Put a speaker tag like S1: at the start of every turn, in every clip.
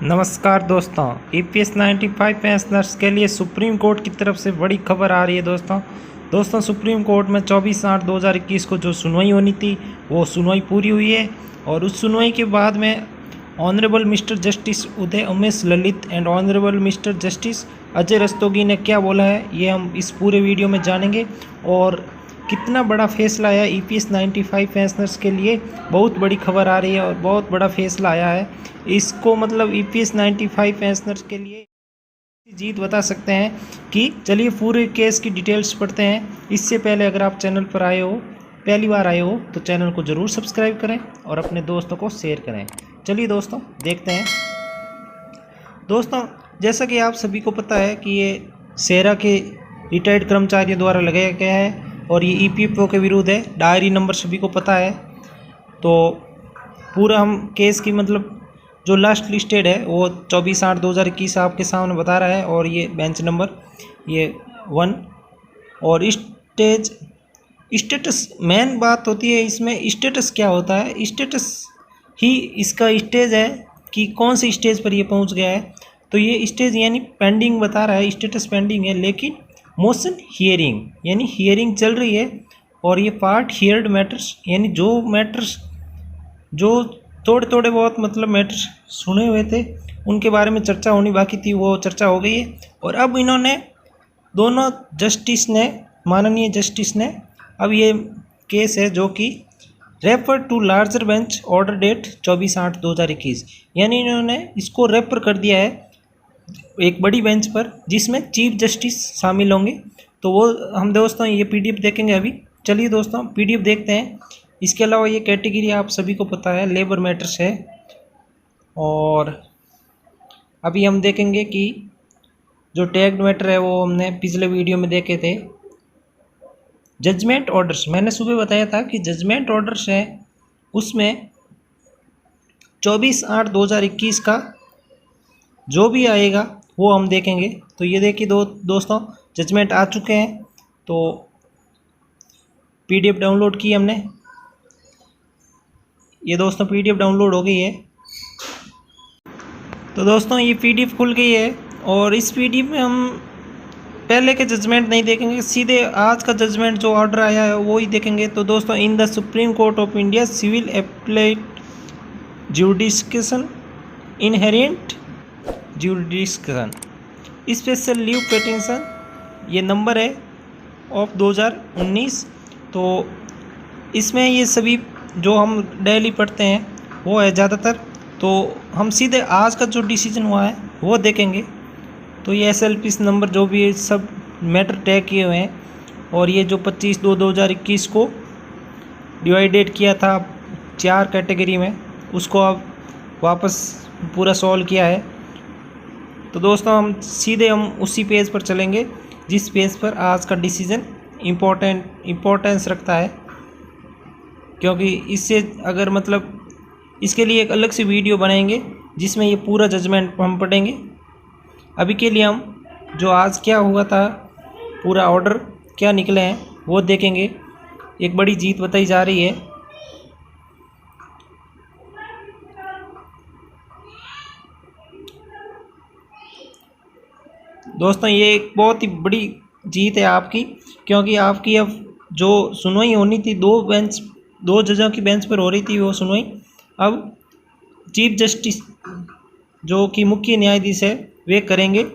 S1: नमस्कार दोस्तों, EPS 95 pensioners के लिए सुप्रीम कोर्ट की तरफ से बड़ी खबर आ रही है। दोस्तों सुप्रीम कोर्ट में 24/8/2021 को जो सुनवाई होनी थी वो सुनवाई पूरी हुई है। और उस सुनवाई के बाद में honourable Mister Justice Uday Umesh Lalit and honourable Mister Justice Ajay Rastogi ने क्या बोला है ये हम इस पूरे वीडियो में जानेंगे। और कितना बड़ा फैसला आया EPS 95 पेंशनर्स के लिए, बहुत बड़ी खबर आ रही है और बहुत बड़ा फैसला आया है। इसको मतलब EPS 95 पेंशनर्स के लिए जीत बता सकते हैं कि चलिए पूरे केस की डिटेल्स पढ़ते हैं। इससे पहले अगर आप चैनल पर आए हो, पहली बार आए हो, तो चैनल को ज़रूर सब्सक्राइब करें और अपने दोस्तों को शेयर करें। चलिए दोस्तों देखते हैं। दोस्तों जैसा कि आप सभी को पता है कि ये सेरा के रिटायर्ड कर्मचारियों द्वारा लगाया गया है और ये EPFO के विरुद्ध है। डायरी नंबर सभी को पता है। तो पूरा हम केस की मतलब जो लास्ट लिस्टेड है वो 24/8/2021 आपके सामने बता रहा है। और ये बेंच नंबर ये 1 और स्टेटस मेन बात होती है इसमें। स्टेटस क्या होता है? स्टेटस ही इसका स्टेज है कि कौन सी स्टेज पर ये पहुंच गया है। तो ये स्टेज यानी पेंडिंग बता रहा है, स्टेटस पेंडिंग है, लेकिन मोशन हियरिंग यानी हियरिंग चल रही है। और ये पार्ट हियर्ड मैटर्स यानी जो मैटर्स जो थोड़े बहुत मतलब मैटर्स सुने हुए थे उनके बारे में चर्चा होनी बाकी थी, वो चर्चा हो गई है। और अब इन्होंने दोनों जस्टिस ने, माननीय जस्टिस ने, अब ये केस है जो कि refer to larger bench order date 24/8/2021 यानी इन्होंने इसको रेफर कर दिया है एक बड़ी बेंच पर जिसमें चीफ जस्टिस शामिल होंगे। तो वो हम दोस्तों ये PDF देखेंगे अभी। चलिए दोस्तों PDF देखते हैं। इसके अलावा ये कैटेगरी आप सभी को पता है लेबर मैटर्स है। और अभी हम देखेंगे कि जो टैग्ड मैटर है वो हमने पिछले वीडियो में देखे थे। जजमेंट ऑर्डर्स मैंने सुबह बताया था कि जजमेंट ऑर्डर्स है, उसमें 24/8/2021 का जो भी आएगा वो हम देखेंगे। तो ये देखिए दोस्तों जजमेंट आ चुके हैं। तो PDF डाउनलोड की हमने, ये दोस्तों PDF डाउनलोड हो गई है। तो दोस्तों ये PDF खुल गई है और इस PDF में हम पहले के जजमेंट नहीं देखेंगे, सीधे आज का जजमेंट जो ऑर्डर आया है वो ही देखेंगे। तो दोस्तों in the supreme court of India civil appellate jurisdiction inherent jurisdiction special leave petition, ये नंबर है ऑफ 2019। तो इसमें ये सभी जो हम डेली पढ़ते हैं वो है ज़्यादातर। तो हम सीधे आज का जो डिसीजन हुआ है वो देखेंगे। तो ये SLP नंबर जो भी सब मैटर टैग किए हुए हैं। और ये जो 25/2/2021 को डिवाइडेड किया था 4 कैटेगरी में, उसको अब वापस पूरा सॉल्व किया है। तो दोस्तों हम सीधे उसी पेज पर चलेंगे जिस पेज पर आज का डिसीजन इम्पोर्टेंस रखता है, क्योंकि इससे अगर मतलब इसके लिए एक अलग से वीडियो बनाएंगे जिसमें ये पूरा जजमेंट हम पढ़ेंगे। अभी के लिए हम जो आज क्या हुआ था, पूरा ऑर्डर क्या निकले हैं वो देखेंगे। एक बड़ी जीत बताई जा रही है। दोस्तों ये एक बहुत ही बड़ी जीत है आपकी, क्योंकि आपकी अब जो सुनवाई होनी थी दो जजों की बेंच पर हो रही थी वो सुनवाई अब चीफ जस्टिस जो कि मुख्य न्यायाधीश है वे करेंगे।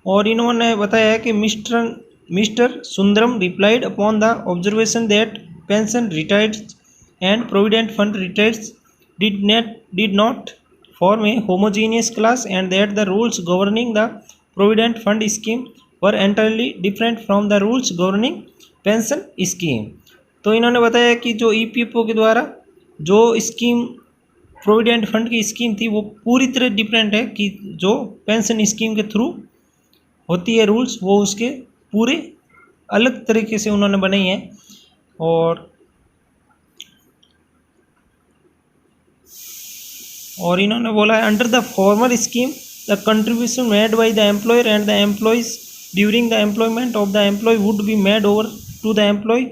S1: और इन्होंने बताया है कि mister Sundaram replied upon the observation that pension retires and provident fund retires did not form a homogeneous class and that the rules governing the provident fund scheme were entirely different from the rules governing pension scheme। तो इन्होंने बताया कि जो EPFO के द्वारा जो scheme provident fund की scheme थी वो पूरी तरह डिफरेंट है कि जो पेंशन स्कीम के थ्रू होती है रूल्स, वो उसके पूरे अलग तरीके से उन्होंने बनाई हैं। और इन्होंने बोला है under the former scheme the contribution made by the employer and the employees during the employment of the employee would be made over to the employee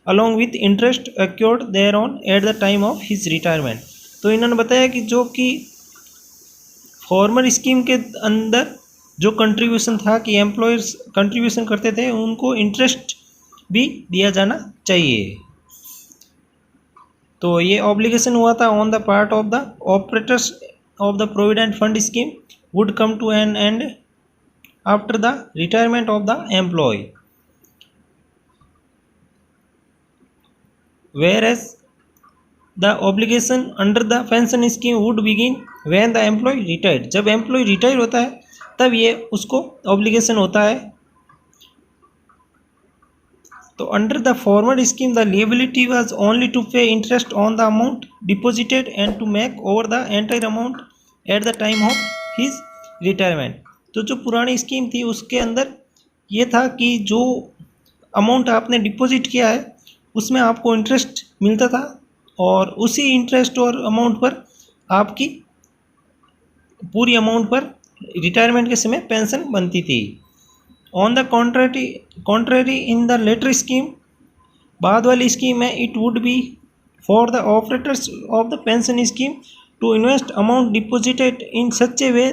S1: along with interest accrued thereon at the time of his retirement. तो इन्होंने बताया कि जो कि farmer scheme के अंदर जो contribution था कि एम्प्लॉयर्स कंट्रीब्यूशन करते थे उनको इंटरेस्ट भी दिया जाना चाहिए। तो ये ऑब्लिगेशन हुआ था on the part of the operators of the provident fund scheme would come to an end after the retirement of the employee, whereas the obligation under the pension scheme would begin when the employee retired। जब employ retire होता है तब ये उसको obligation होता है। तो under the former scheme the liability was only to pay interest on the amount deposited and to make over the entire amount at the time of his retirement. तो जो पुरानी स्कीम थी उसके अंदर ये था कि जो अमाउंट आपने डिपॉजिट किया है उसमें आपको इंटरेस्ट मिलता था और उसी इंटरेस्ट और अमाउंट पर आपकी पूरी अमाउंट पर रिटायरमेंट के समय पेंशन बनती थी। On the contrary in the latter scheme, बाद वाली स्कीम में it would be for the operators of the pension scheme to invest amount deposited in such a way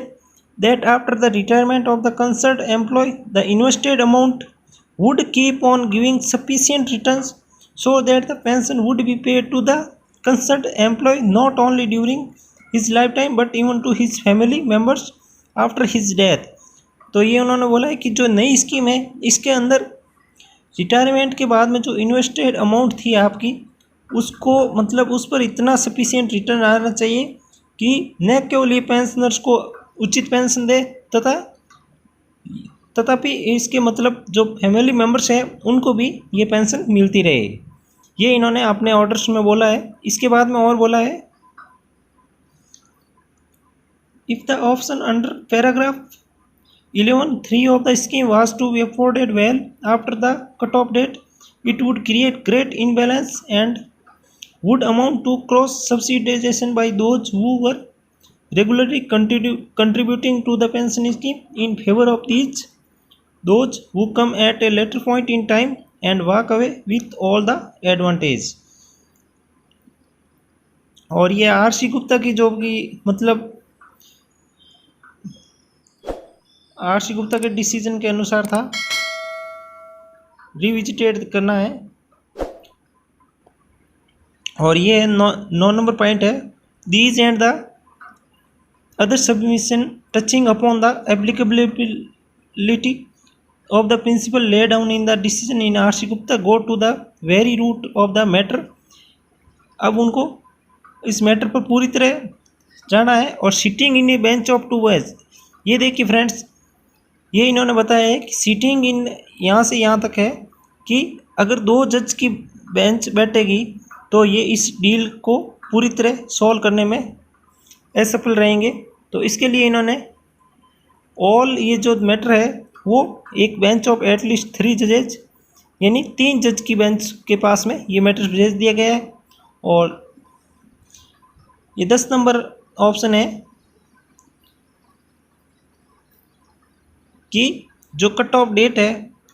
S1: that after the retirement of the concerned employee the invested amount would keep on giving sufficient returns so that the pension would be paid to the concerned employee not only during his lifetime but even to his family members after his death। तो ये उन्होंने बोला है कि जो नई scheme है इसके अंदर रिटायरमेंट के बाद में जो इन्वेस्टेड अमाउंट थी आपकी उसको मतलब उस पर इतना सफिशिएंट रिटर्न आना चाहिए कि न केवल ये पेंशनर्स को उचित पेंशन दे तथापि इसके मतलब जो फैमिली मेम्बर्स हैं उनको भी ये पेंशन मिलती रहे। ये इन्होंने अपने ऑर्डर्स में बोला है। इसके बाद में और बोला है if the option under paragraph 11(3) of the scheme was to be afforded well after the cut off date it would create great imbalance and would amount to cross subsidisation by those who were regularly contributing to the pension scheme in favor of those who come at a later point in time and walk away with all the advantage। और ये RC. Gupta की जो कि मतलब RC. Gupta के decision के अनुसार था, रिविजिटेड करना है। और ये 9 नंबर पॉइंट है, these and the other submission touching upon the applicability of the principle laid down in the decision in R.C. Gupta go to the very root of the matter। अब उनको इस matter पर पूरी तरह जाना है। और sitting in A bench of 2 ways, ये देखिए फ्रेंड्स, ये इन्होंने बताया है कि सिटिंग इन यहाँ से यहाँ तक है कि अगर 2 जज की बेंच बैठेगी तो ये इस डील को पूरी तरह सॉल्व करने में असफल रहेंगे। तो इसके लिए इन्होंने ऑल ये जो मैटर है वो एक बेंच ऑफ एटलीस्ट 3 जजेज यानी 3 जज की बेंच के पास में ये मैटर भेज दिया गया है। और ये 10 नंबर ऑप्शन है कि जो कट ऑफ डेट है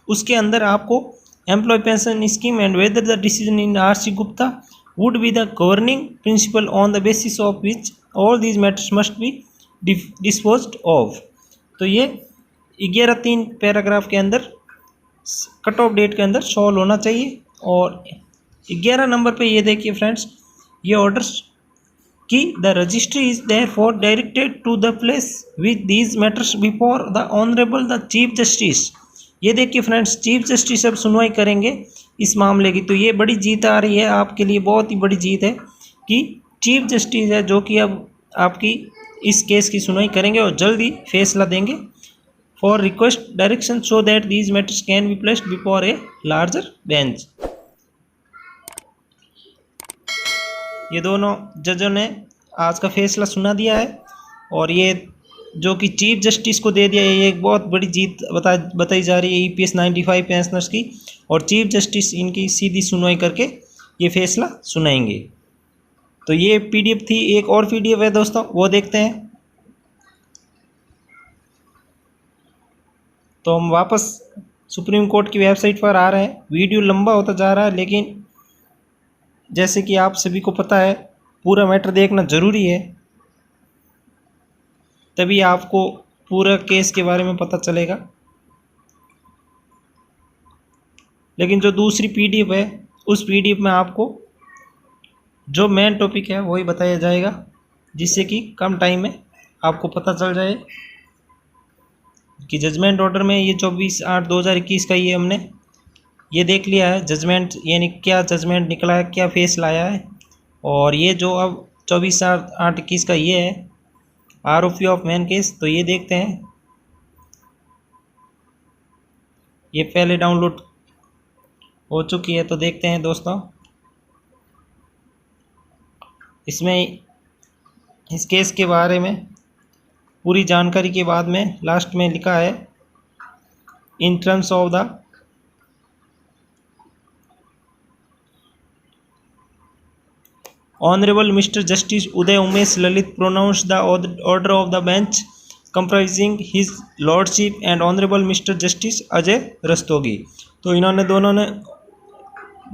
S1: उसके अंदर आपको employee pension scheme and whether the decision in R.C. Gupta would be the governing principle on the basis of which all these matters must be disposed of. तो ये 11(3) paragraph के अंदर कट ऑफ डेट के अंदर सॉल्व होना चाहिए। और 11 number पे ये देखिए फ्रेंड्स, ये ऑर्डर्स कि the registry is there for directed to the place with these matters before the honourable the chief justice. ये देखिए फ्रेंड्स, चीफ जस्टिस अब सुनवाई करेंगे इस मामले की। तो ये बड़ी जीत आ रही है आपके लिए, बहुत ही बड़ी जीत है कि चीफ जस्टिस है जो कि अब आपकी इस केस की सुनवाई करेंगे और जल्दी फैसला देंगे। For request direction so that these matters can be placed before a larger bench. ये दोनों जजों ने आज का फैसला सुना दिया है और ये जो कि चीफ जस्टिस को दे दिया है, ये एक बहुत बड़ी जीत बताई जा रही है EPS 95 पेंशनर्स की। और चीफ जस्टिस इनकी सीधी सुनवाई करके ये फैसला सुनाएंगे। तो ये PDF थी, एक और PDF है दोस्तों, वो देखते हैं। तो हम वापस सुप्रीम कोर्ट की वेबसाइट पर आ रहे हैं। वीडियो लंबा होता जा रहा है, लेकिन जैसे कि आप सभी को पता है पूरा मैटर देखना ज़रूरी है। तभी आपको पूरा केस के बारे में पता चलेगा। लेकिन जो दूसरी पीडीएफ है उस पीडीएफ में आपको जो मेन टॉपिक है वही बताया जाएगा, जिससे कि कम टाइम में आपको पता चल जाए कि जजमेंट ऑर्डर में ये 24/8/2021 का ये हमने ये देख लिया है जजमेंट, यानी क्या जजमेंट निकला है, क्या फैसला आया है। और ये जो अब 24/8/21 का ये है आरओपी ऑफ मेन केस, तो ये देखते हैं। ये पहले डाउनलोड हो चुकी है, तो देखते हैं दोस्तों। इसमें इस केस के बारे में पूरी जानकारी के बाद में लास्ट में लिखा है in terms of the honourable Mister Justice Uday Umesh Lalit pronounce the order of the bench comprising his lordship and honourable Mister Justice Ajay Rastogi. तो इन्होंने दोनों ने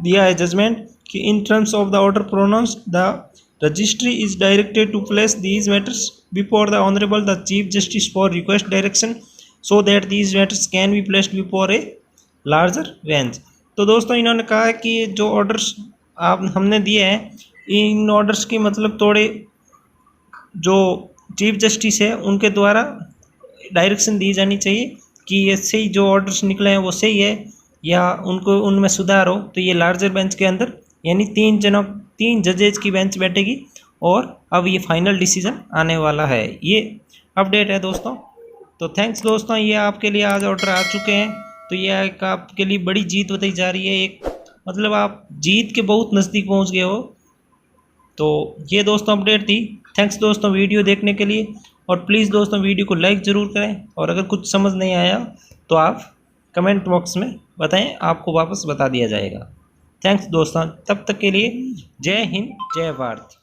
S1: दिया है जजमेंट कि in terms of the order pronounce the registry is directed to place these matters before the honourable the chief justice for request direction so that these matters can be placed before a larger bench. तो दोस्तों इन्होंने कहा है कि जो orders आप हमने दिए हैं इन ऑर्डर्स के मतलब थोड़े जो चीफ जस्टिस है उनके द्वारा डायरेक्शन दी जानी चाहिए कि ये सही जो ऑर्डर्स निकले हैं वो सही है या उनको उनमें सुधार हो। तो ये लार्जर बेंच के अंदर यानी 3 जजेज की बेंच बैठेगी और अब ये फाइनल डिसीजन आने वाला है। ये अपडेट है दोस्तों। तो थैंक्स दोस्तों, ये आपके लिए आज ऑर्डर आ चुके हैं। तो ये एक आपके लिए बड़ी जीत बताई जा रही है, एक मतलब आप जीत के बहुत नज़दीक पहुंच गए हो। तो ये दोस्तों अपडेट थी। थैंक्स दोस्तों वीडियो देखने के लिए, और प्लीज़ दोस्तों वीडियो को लाइक ज़रूर करें, और अगर कुछ समझ नहीं आया तो आप कमेंट बॉक्स में बताएं, आपको वापस बता दिया जाएगा। थैंक्स दोस्तों, तब तक के लिए जय हिंद जय भारत।